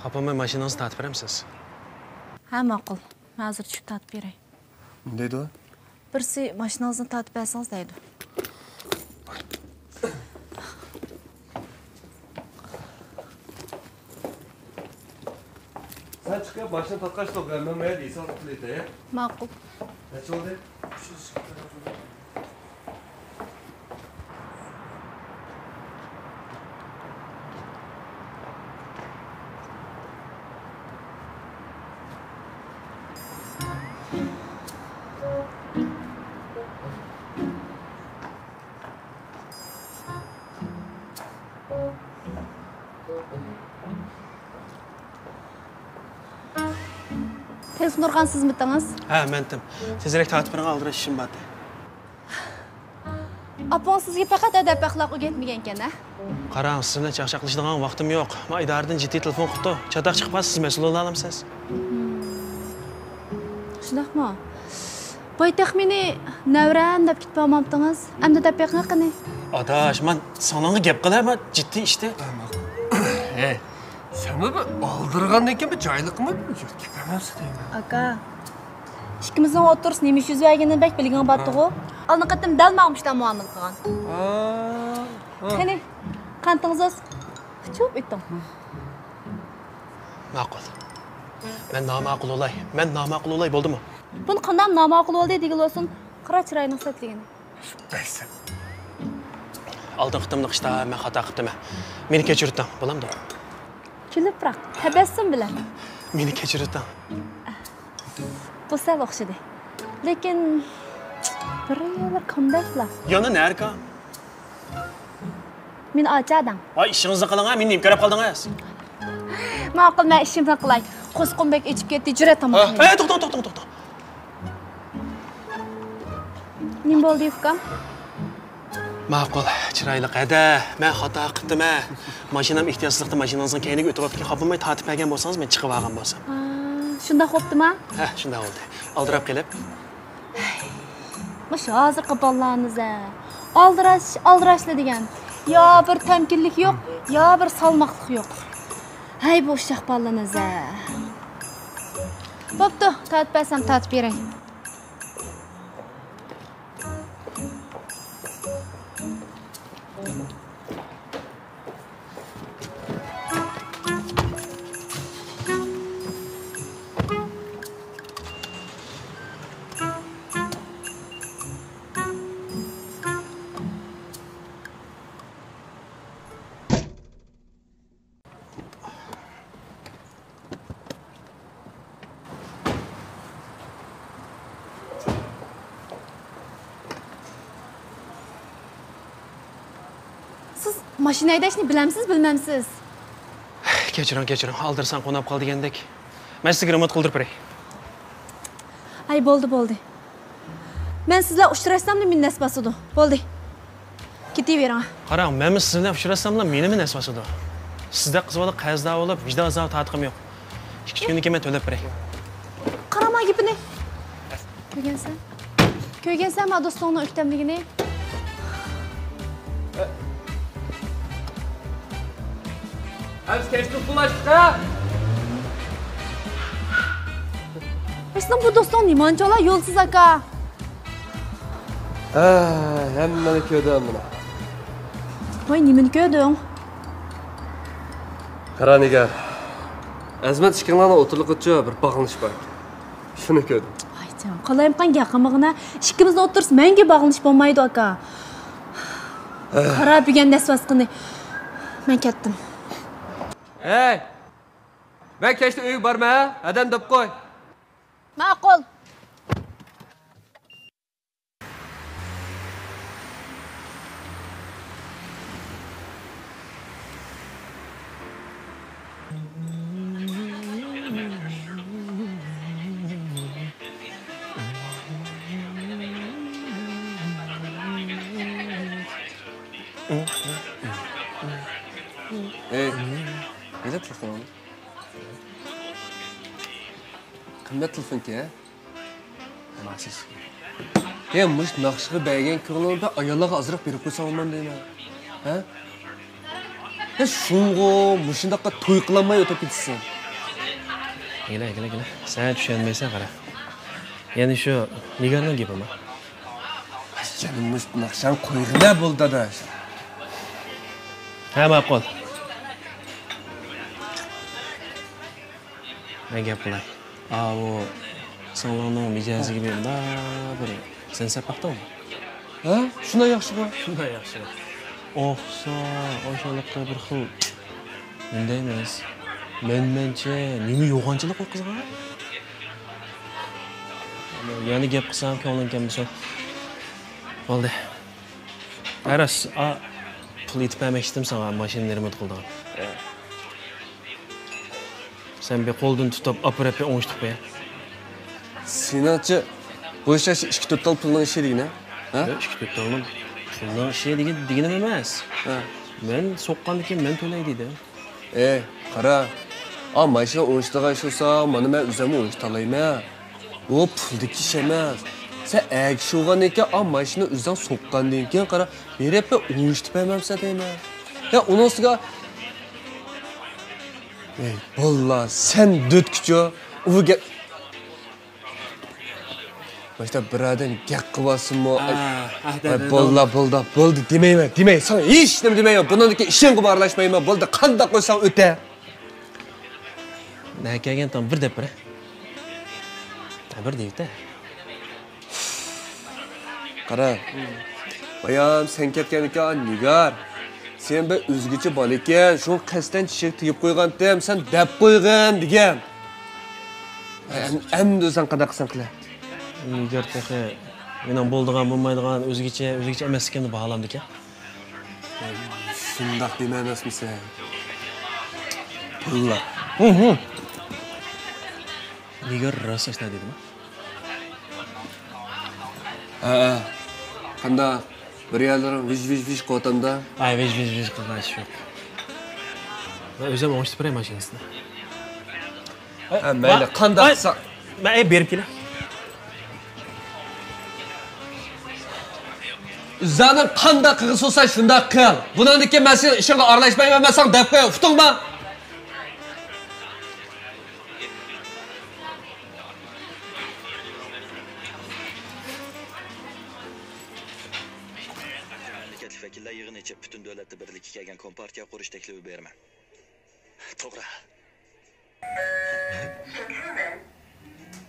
Xapamay mashinangizni tatib beramsiz? Ha, ma'qul. Men hozir tushib tatib beray. Ne deydi o? Birsi mashinangizni tatib bersangiz deydi. Sen çıkıp başına tatkaç toplayalım. Ben buraya değilse alıp ya. Ma'qul. Ne oldu? Telefon urgan sizmitdingiz? Ha, mendim. Tezroq tatib bering, aldirash ishim bor. Apang sizga faqat adab axloq o'rgatmagan ekan-a? Qarang, siz bilan chaqchaqlashadigan vaqtim yo'q. Men idoradan jiddiy telefon qilibdi. Chatoq chiqib qolsa, siz mas'ul bo'la olamsiz. Shundaqmi? Poytaxt meni navran deb ketib olmabdingiz. Endi deb beqing qani? Adash, men sananga gap qilaman, jiddiy ishda. Hey, sen mi aldırgandan kim bir caylık mı? Kipemezsin değil mi? Aka. İkimizning o'tirs nima ish yuz berganini bak bilgan batdi-ku. Alni qatim dal ma'mishdan muomala qilgan. Qani, qantingiz cho'p etdim. Ma'qul. Men noma'qul olay. Men noma'qul olay bo'ldimi? Buni qanday noma'qul bo'ldi degan bo'lsin, qira chiroyning satligini. Neyse. Aldin qitimliq ishda men xato qildim. Meni kechirdim, bo'lamdi? Kulib biroq tabassum bilan. Meni kechirdim. Bu sal o'xshadi. Lekin bir yo'lar qanday qilib? Yana narka? Men ochadim. Voy, ishingizni qiling, meni nima qarab qoldingiz? Ma'qul, men ishimni qilay. Qo'sqonbek ichib ketdi, jura tomoq. To'xta. Nima bo'ldi, ukam? Ma'qul, chiroyli qada. Men xato qildim. Mashinam ehtiyotsizlikda mashinangizning keyniga o'tib o'tgan, xopimay tatib bergan bo'lsangiz, men chiqib olgan bo'lsam. Shunda xo'pdimi? Ha, shunda bo'ldi. Aldirab kelib. Mush hozirgi bolalarimiz aldirashli degan. Yo bir tamkinlik yo'q, yo bir salmoqlik yo'q. Hay bu uşaq bolalarimiz. Bo'pti, tatib bersam tatib beray. Siz mashina haydashni bilamsiz, bilmamsiz? Kechiring. Aldirsan qo'nab qol degandek. Men sizga remote qildirib beray. Ay, bo'ldi. Men sizlar uchrashsamda men nasbasidu. Bo'ldi. Ketavering. Qarang, men siz bilan uchrashsamlar menimi nasbasidu. Sizda qiz bola qarzda bo'lib, vijdon azobı tatqim yo'q. 2 kundan keyin men to'lab beray. Qarama gapini. Ko'rgansan ma do'stingning o'ktamligini? Hadi keçtik bulaştık ha. Aslında bu dostun limoncholar yo'lsiz aka. Hemmeni köyden buna. Voy, nimani ko'rding? Qara Nigar. Azmat ishkanlarni o'tirliqcha bir bog'lanish bor. Shuni ko'rdim. Aytim, qalayim qan yaqinlig'ina ikkimizni o'tirs menga bog'lanish bo'lmaydi aka. Qarab degan nasvas qildi. Men ketdim. Hey! Ben keçti uyga borma ha. Adam deb qo'y. Ma'qul. Hey, ne telefon oldu? Qimmat telefon ki ha? Maxsus. Ya mush naqshga bergan ko'nglimda ayollarga azroq berib qo'ysaman deyman. Ha? Ya shunga mushindaqa to'y qilolmay o'tib ketsin. Gele. Sen düşünmeysen qara. Yani şu Nigarning gapimi. Canımız naqshan qo'yg'ina bo'ldi da. Ha, ma'qul. Men gap qilay. O singlimning mijoziga bir sen sapaqdimi? Ha? Shunday yaxshi bu. Shunday yaxshi. O'xsa, o'shalikda bir xil bunday emas. Mencha nima yo'g'onchilik qo'y qizga? Yani gap qilsam ko'nglim bo'lsa. Bo'ldi. Aras, pul yetib bermoqchidim sana mashinani remont qildim. Sen bir qo'ldan tutib, apparatni o'ngishtirib qo'y. Senatchi bu ishlash 2-4 tal pulning ishi deyna. Ha? 2-4 talning pulning ishi deganim emas. Ha. Men so'qqandan keyin men to'lay deydi. Qara. Mashina o'ngishtirgan ish bo'lsa, mana men o'zim o'ngishtirlayman. O puldagi ish emas. Sen agish olgan ekan, mashina o'zing so'qqandan keyin qara, berib o'ngishtirib bermamsa deyman. Ya uning ustiga Bolla, sen dötküçü, o gel... Başta biraden gel kıvasın mı? Boldu, demeyme. Sana hiç demeyme. Bundan ki işin gibi arlaşmayma. Boldu, kanda koysan öte. Ne gelgen tam bir depre. Bir deyip de. Kara, bayan sen ketken iken Nigar. Sen be özgüçü bal eken, şu kasten çiçek tiyip koygan dem, sen dep koygan degen. Emdi sen qada qilsan qila. Nigar texe, mening bo'ldigan bo'lmaydigan o'zgacha emas ekanini baholamdi ekan. Shundoq dema emasmisan? Pullar. Nigar rost ashna dedimi? Qanda bir yerlerin viş qotamda. Ay, viş qilgan ish yo'q. Men o'zim o'ngishtirib beray mashinasini. Mayli, qanda qilsa. Men berib kelay. Zanim qanda qilg'is olsa shunda qil. Bundan keyin men sen ishingga aralashmayman, men sen deb qo'y, uqdingmi? Vakillar yig'ini ichib butun davlatda birlikka kelgan kompartiya qurish taklifi berman. To'g'ri.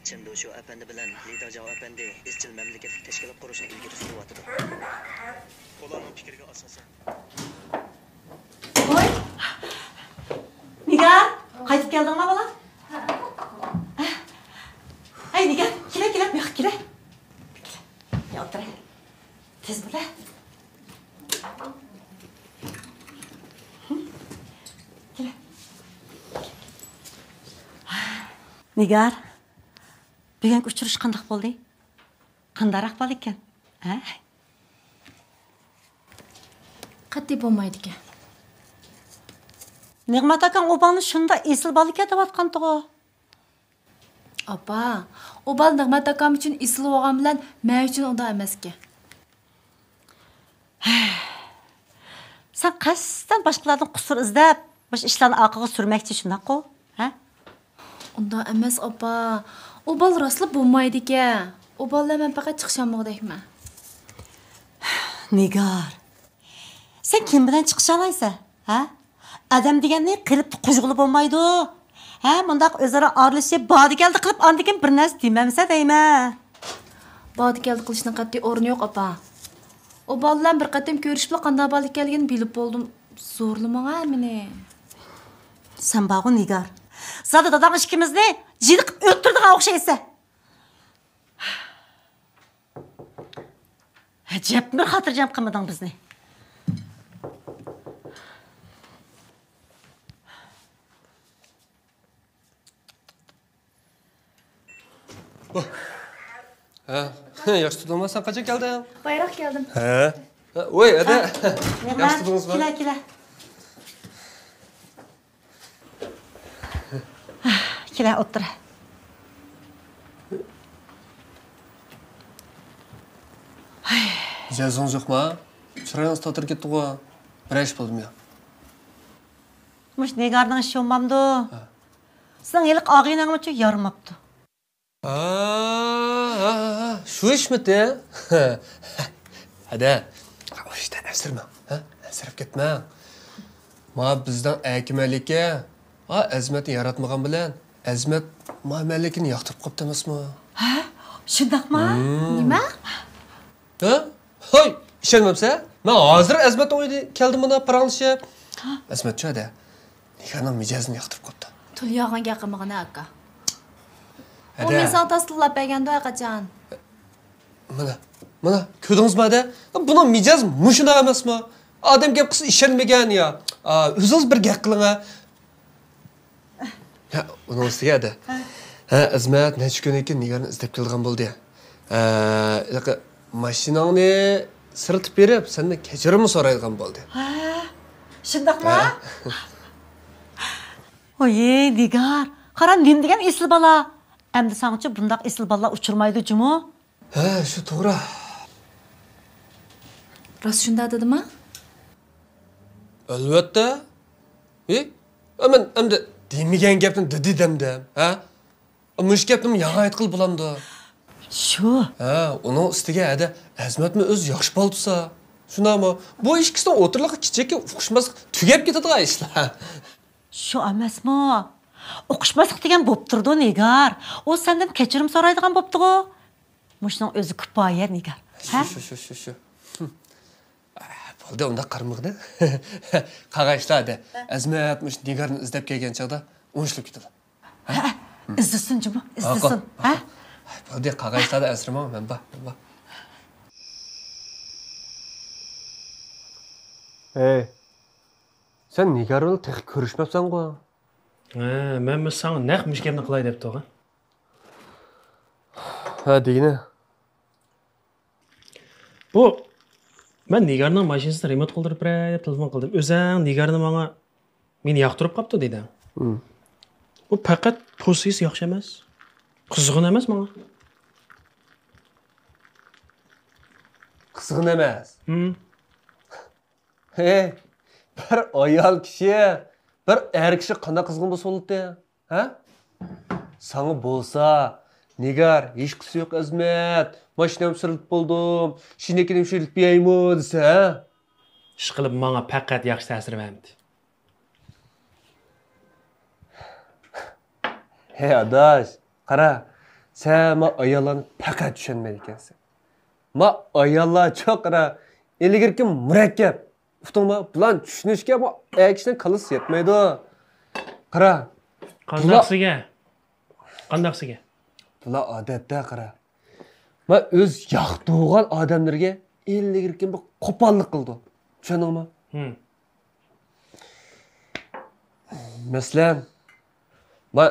Chindo'shu apandi bilan Lidajon apandi izchil mamlakatlik tashkilot qurishni ilgari suryapti. Ularning fikriga asosan. Voy. Nigar, qaytib keldingmi bola? Ay Nigar, kela, bu yoqqa kela. Ya o'tir. Tez bo'la. Nigar, bugungi uchirish qanday bo'ldi? Qandaroq bo'ldi ekan? Ha? Qat'iy bo'lmaydi ekan. Nig'mat akam o'bani shunda esil bola ekan deyotgan-ku. Opa, o'bal Nig'mat akam uchun esil bo'lgan bilan men uchun unda emas ekan. Sen qasdan boshqalardan qusur izlab, bosh ishlarni orqaga surmoqchi shunday-ku, ha? Unda emas opa. O'bal rostli bo'lmaydi ekan. O'ballar men faqat chiqishamoqdayman. Nigar. Sen kim bilan chiqisha olaysan, ha? Adam deganni qilib qo'zg'ilib bo'lmaydi. Ha, bundaq o'zaro aralashib, bodikeldi qilib, andikin bir narsa demamsa deyman. Bodikeldi qilishning qat'iy o'rni yo'q opa. O'bal bilan bir qatim ko'rishib qanday bal ekanligini bilib bo'ldim. Zo'rlamanga meni. Sen bağ Nigar. Zaten dadam ikimizni jilik öldürdük o'xshaysa. Acep bir xatirjam qilmading bizni. Yaxshi tutulmasan qachon kelding? Bayroq keldim. Voy, hadi. Yaxshi tutulmasmi? Kela. Kela o'tir. Jazongiz yo'qmi? Chiroyingiz totir ketdi-ku. Bir ish bo'ldimi? Mush Nigarning ishi olmamdi. Sen ilik ağıyla çok yaramaptı. Şu iş mi de? Hadi. İşte esirme. Esirip gitme. Ma bizden ekmelik'e Azmet'i yaratmagan bilen Azmet muamellikini yaktırıp kaptı emasmı? Şundak mı? Nima? Ha? Hay, işenmemse? Ben hazır Azmet oydu keldim bana paranlaşıp. Azmet şöyle. Nihanın micazını yaktırıp kaptı. Tul yağan gaqimig'ini aka. O Hadi. men tasdiqlab berganda qachon? Mana, ko'rdingizmi hada? Buni mijaz mushuna emasmi? Odam gap qilsa ishonmagan ya. O'zingiz bir gap qiling ha. Ha, uni ustiga hada. Ha, Azmat necha kundan keyin Nigarni izlab kelgan bo'ldi. Mashinangni sirtib berib, sendan kechirim so'raydigan bo'ldi. Şundak mı? Oy Nigar. Qara nim degan esli bala. Endi sanchi bundaq esli bala uçurmaydı cumu? Ha, shu to'g'ri. Rost shunda dedimi? Albatta. Aman endi demagan gapni dedi demdim, ha? Mush gapni yana aytqil bo'lamdi. Şu. Ha, uning ustiga hada Azmatmi o'z yaxshi bo'lsa. Shunami? Bu ikkisidan o'tirliq kichikka o'xshamas tugab ketadigan ishlar. Şu emasmi? O'qishmaslik degan bo'p turdi Nigar. O senden kechirim so'raydigan bo'pti o. Mushning o'zi kifoya Nigar. Ha? Shu. Bo'ldi, unda qarmoqda. Qag'ashlarda Azmatmish Nigarni izlab kelgan chaqda o'nishib ketadi. İzlesin cumu, izlesin. Ha? Bo'ldi, qag'ashlarda asramam men ba. Hey. Sen Nigar bilan tek ko'rishmabsan-ku. Men sana naq mishgapni qilay deb to'g'a. Ha, deyini. Bu men Nigarning mashinasini remont qildirib beray deb telefon qildim. O'zing Nigarni menga meni yoqtirib qopti dedi. Bu faqat posiyasi yaxshi emas. Qizg'in emas menga. Qizg'in emas. Hey, bir ayol kishi, bir er kishi qanday qizg'in bo'lsa bo'ladi, ha? Sana bo'lsa, Nigar, hech qisi yo'q Azmat. Mashinam sirilib bo'ldim. Shinekini shirilib beraymi desa, ha? Ish qilib menga faqat yaxshi ta'sir bermadi. Hey adash, qara. Sen ma ayollarni faqat tushunmaydi ekansan. Ma ayollar cho'qira, ilgirki murakkab. Uftuma bilan tushunishga bu akishdan qalis yetmaydi. Qara. Qandaqsiga? Bular odatda qara. Ma o'z yoqtirgan odamlarga ilgirki bir qo'pollik qildi. Tushundingmi? Masalan, ma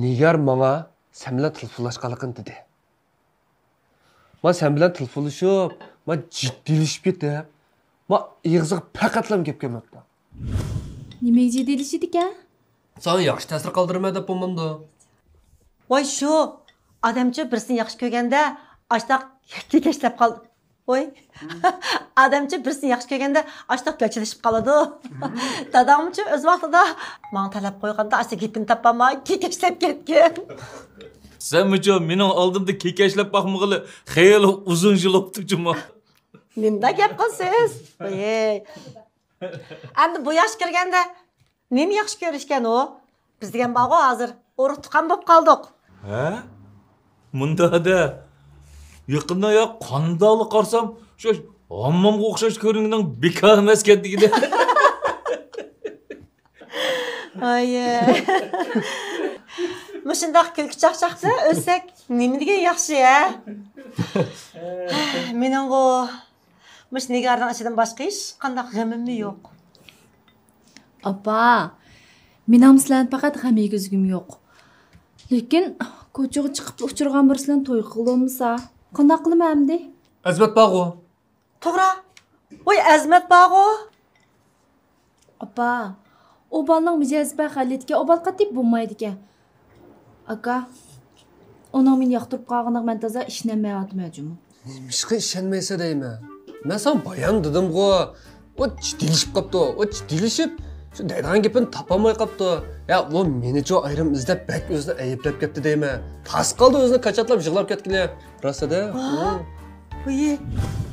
Nigar menga sen bilan telefonlashganligin dedi. Ma sen bilan telefonlashib, ma jiddilashib ketib, ma ig'ziq faqatlam gap kelmoqda. Nimaga jiddilashdi ekan? Sana yaxshi ta'sir qoldirmaydi deb bo'lmamdi. Voy şu. Adamchi birisini yaxshi ko'rganda, ashtaq kekeshlab qoldi. Voy. Adamchi birisini yaxshi ko'rganda, ashtaq ko'chilishib qoladi. Dadamchi o'z vaqtida menga talab qo'yganda, asa gapini topamay kekeshlab ketgan. Sen müco mening oldimda kekeshlab boqmag'ili xeyli uzun yil o'tdi juma. Nimda gap qilsiz? Voy. Endi bu yosh kirganda nima yaxshi ko'rishgan o? Biz degan bog'o hozir o'riq tuqqan bo'lib qoldik. Ha? Munda da yaqinda ya qandaqli qarsam, shu hammomga o'xshash ko'ringdan bekor emas ketdigida. Ay. Mushundaq kulki chaqchaqda o'lsak, nima degan yaxshi-ya? Mening o mush Nigarning ichidan boshqa hech qanday g'amim yo'q. Opa, men ham sizlarni faqat g'am yegizgim yo'q. Lekin ko'chaga chiqib uchirgan birisidan to'y qildimsa, qanday qilaman endi? Azmat bog'u. To'g'ri. Voy Azmat bog'u. Opa, o balning mijozi baxalitga o bal qatib bo'lmaydi ekan. Aka, onun meni yoqtirib qolganiga men toza ishnamayapman majmu. Nimishqa ishonmaysa deyman. Men sana bayon dedim-ku. O jiddilashib qopti. O jiddilashib Şu deydigan gapini topolmay qapti. Ya, bu meni cho ayrim izlab bak o'zini ayblab ketdi deymi. Tas qoldi o'zini qachatlab yig'lab ketgili. Rostda. Voy,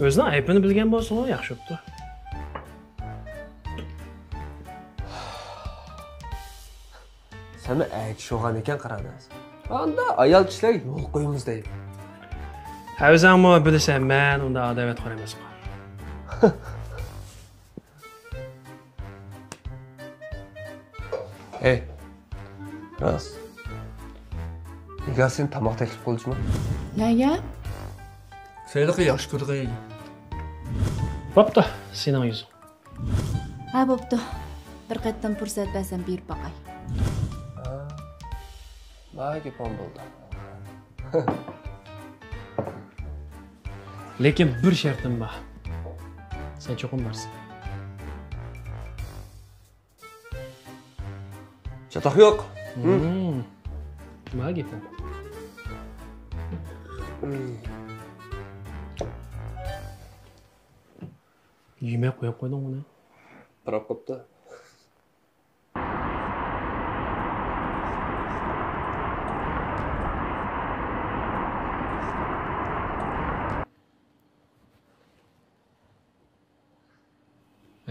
O'zini aybini bilgan bo'lsa, yaxshi bo'pti. Seni aykish olgan ekan qaramiz. Anda ayol kishilar yo'l qo'yamiz deydi. Ha, o'zingmi bilasan, men unda adovatxon emasman. Hey. Rost. Nigar sen tamoq taklif qilishmi? Nega? Seni yaxshi ko'rdi. Bo'pti, sening yuzing. Ha, bo'pti. Bir qatdan fursat bersam berib boqay. Nega pon bo'ldi? Lekin bir shartim bor. Sen cho'qim borsan. Chatoq yo'q. Nima gapim? Yemay qo'yib qo'yding uni. Qarab qopti.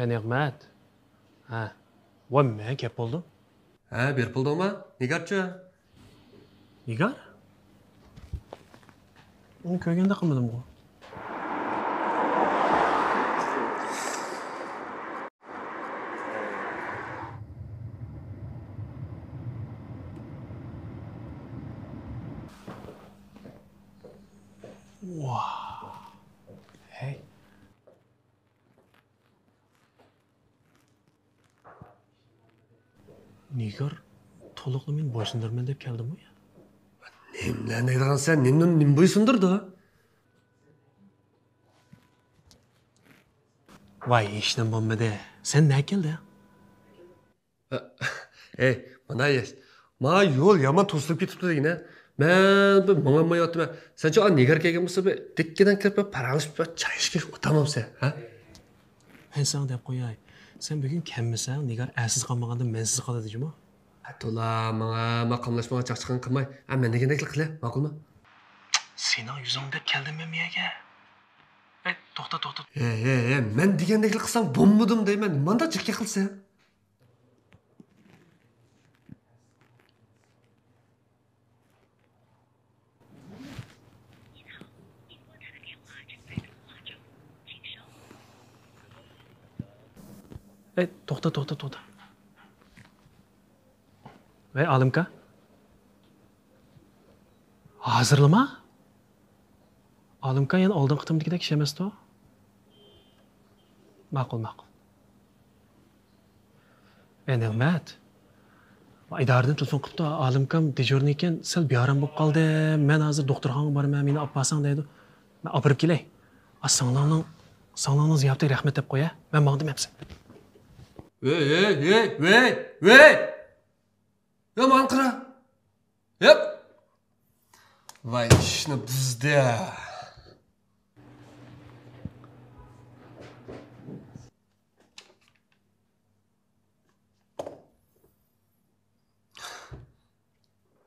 Ne'mat. Ha. Voy, men gap bo'ldi. Ha, berib bo'ldingmi? Nigarchi? Nigar? Uni ko'rganda qilmadim-ku. Wow. Hey. Nigar to'liqni men bo'ysundirman deb keldim-ku ya. Nimlar deydigan sen, nim bo'ysundirdi? Voy, ishdan bo'lmadi. Sen nima keldi? Ey, mana yes. Ma yo'l yomon to'silib ketibdi degina. Men bu mong'amayapman. Senchi an Nigar kelgan bo'lsa, dekkidan kirib paralashib choy ishga o'tamamsan, ha? Men sana deb qo'yay. Sen bugun kammisan, Nigar asiz qolmaganda mensiz qoladimi? To'la, menga maqomlashmoqqa chaqchaqan qilmay, men degandeklik qila, ma'qulmi? Sening yuzingda keldim men miyaga. To'xta. Men degandeklik qilsam bo'lmadim deyman. Manda chekka qilsa. To'xta. Voy, Alimka. Hozirlama? Alimka yana oldin qitimdagidek ish emas-ku. Ma'qul. Ne'mat. Idoradan telefon qilibdi. Alimkam dejurniy ekan, sal bearam bo'lib qoldi. Men hozir doktorxonaga boraman, meni olib borsang deydi. Men olib borib kelay. Sog'lig'ingni ziyofatga rahmat deb qo'ya. Men maqdimapsan. Hey! Yomon qira. Yep. Voy, ishni buzdi.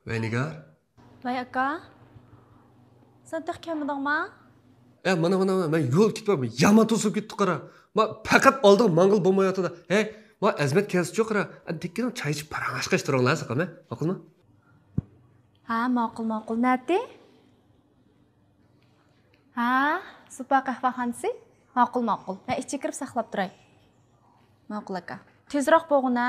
Voy, Nigar. Voy, aka. Sen tiq kelmadingmi? Mana, men yo'l ketibman. Yomon to'sib ketdi qara. Men faqat oldin mang'il bo'lmayotdi. Hey, men azmat kelsa-chi qara. Dekkidan choy ichib parangashqash turinglar, saqama. Ma'qulmi? Ha, ma'qul. Nati? Ha, super qahvaxonasi? Ma'qul. Men ichga kirib saqlab turay. Ma'qul aka. Tezroq bo'g'in-a.